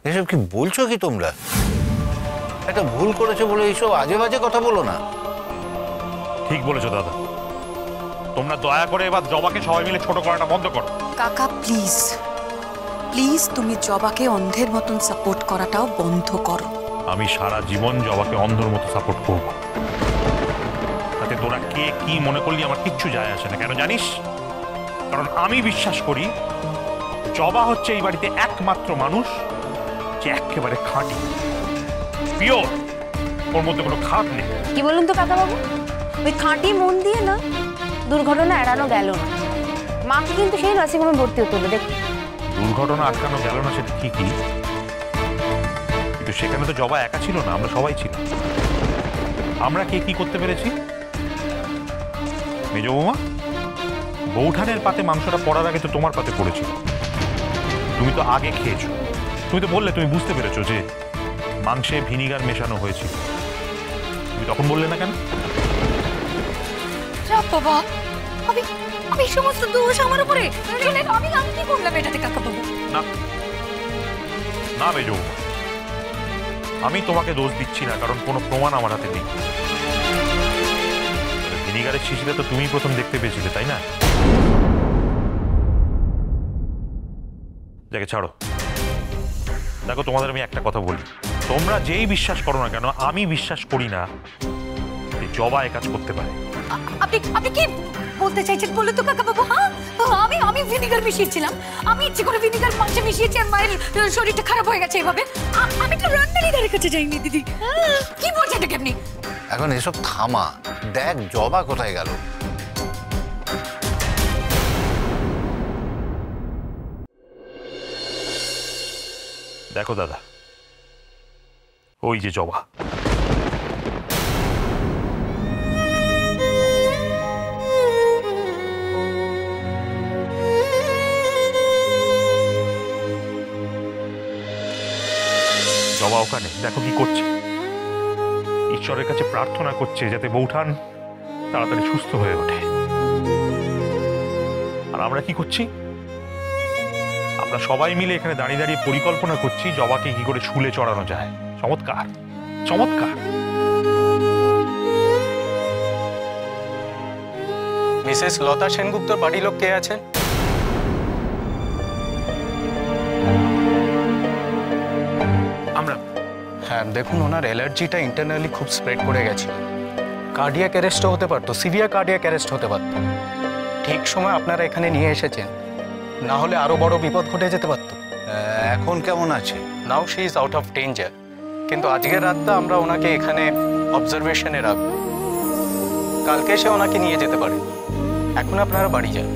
এসব কি বলছো কি তোমরা? একটা ভুল করেছো বলে এইসব আজে বাজে কথা বলো না। ঠিক বলেছো দাদা, তোমরা দয়া করে এবার জবাকে সবাই মিলে ছোট করাটা বন্ধ করো। কাকা প্লিজ প্লিজ, তুমি জবাকে অন্ধের মতন সাপোর্ট করাটাও বন্ধ করো। আমি সারা জীবন জবাকে অন্ধের মতো সাপোর্ট করব, তাতে তোরা কে কি মনে করলি আমার কিচ্ছু যায় আসে না। কেন জানিস? কারণ আমি বিশ্বাস করি জবা হচ্ছে এই বাড়িতে একমাত্র মানুষ যে একেবারে খাঁটি, পিওর, ওর মধ্যে কোনো খাদ নেই। কি বলুন তো কাকাবাবু, ওই খাঁটি মন দিয়ে না দুর্ঘটনা এড়ানো গেল না। মাকে কিন্তু সেই নার্সিংহোমে ভর্তি হতে হলো। দেখ, দুর্ঘটনা আটকানো গেল না সেটা ঠিকই, কিন্তু সেখানে তো জবা একা ছিল না, আমরা সবাই ছিল। আমরা কে কি করতে পেরেছি? মেজ বৌমা, বৌঠানের পাতে মাংসটা পড়ার আগে তো তোমার পাতে পড়েছিল, তুমি তো আগে খেয়েছো। তুমি তো বললে তুমি বুঝতে পেরেছো যে মাংসে ভিনিগার মেশানো হয়েছিল, তুমি তখন বললে না কেন? বাবা, আমি সমস্ত দোষ আমার উপরে। আমি কি করলাম এটাতে কাকাবাবু? না না মেজ বৌমা, আমি তোমাকে দোষ দিচ্ছি না, কারণ কোনো প্রমাণ আমার হাতে নেই। ভিনিগারের শিশিটা তো তুমি প্রথম দেখতে পেয়েছিলে, তাই না? যাকে ছাড়ো, দেখো তোমাদের আমি একটা কথা বলি, তোমরা যেই বিশ্বাস করো না কেন, আমি বিশ্বাস করি না যে জবা এ কাজ করতে পারে। আপনি কি বলতে চাইছেন বলে তো কাকাবাবু? হ্যাঁ, আমি ভিনিগার মিশিয়েছিলাম, আমি ইচ্ছে করে ভিনিগার মাংসে মিশিয়েছি আর মায়ের শরীরটা খারাপ হয়ে গেছে এভাবে। আমি তো রান্নারিদের কাছে যাইনি দিদি। কি বলছেন এটা আপনি? এখন এসব থামা, দেখ জবা কোথায় গেল। দেখো দাদা, ওই যে জবা। জবা ওখানে দেখো কি করছে, ঈশ্বরের কাছে প্রার্থনা করছে যাতে বৌঠান তাড়াতাড়ি সুস্থ হয়ে ওঠে। আর আমরা কি করছি? আমরা সবাই মিলে এখানে দাঁড়িয়ে দাঁড়িয়ে পরিকল্পনা করছি জবাকে কি করে শুলে চড়ানো যায়। চমৎকার চমৎকার। মিসেস লতা সেনগুপ্তর বাড়ির লোক কে আছেন? আমরা হ্যাঁ, দেখুন ওনার অ্যালার্জিটা ইন্টারনালি খুব স্প্রেড করে গেছে। কার্ডিয়াক অ্যারেস্টও হতে পারতো, সিভিয়ার কার্ডিয়াক অ্যারেস্ট হতে পারতো। ঠিক সময় আপনারা এখানে নিয়ে এসেছেন, না হলে আরো বড় বিপদ ঘটে যেতে পারতো। এখন কেমন আছে? Now she is out of danger, কিন্তু আজকের রাতটা আমরা ওনাকে এখানে অবজারভেশনে রাখবো। কালকে সে ওনাকে নিয়ে যেতে পারে। এখন আপনারা বাড়ি যান।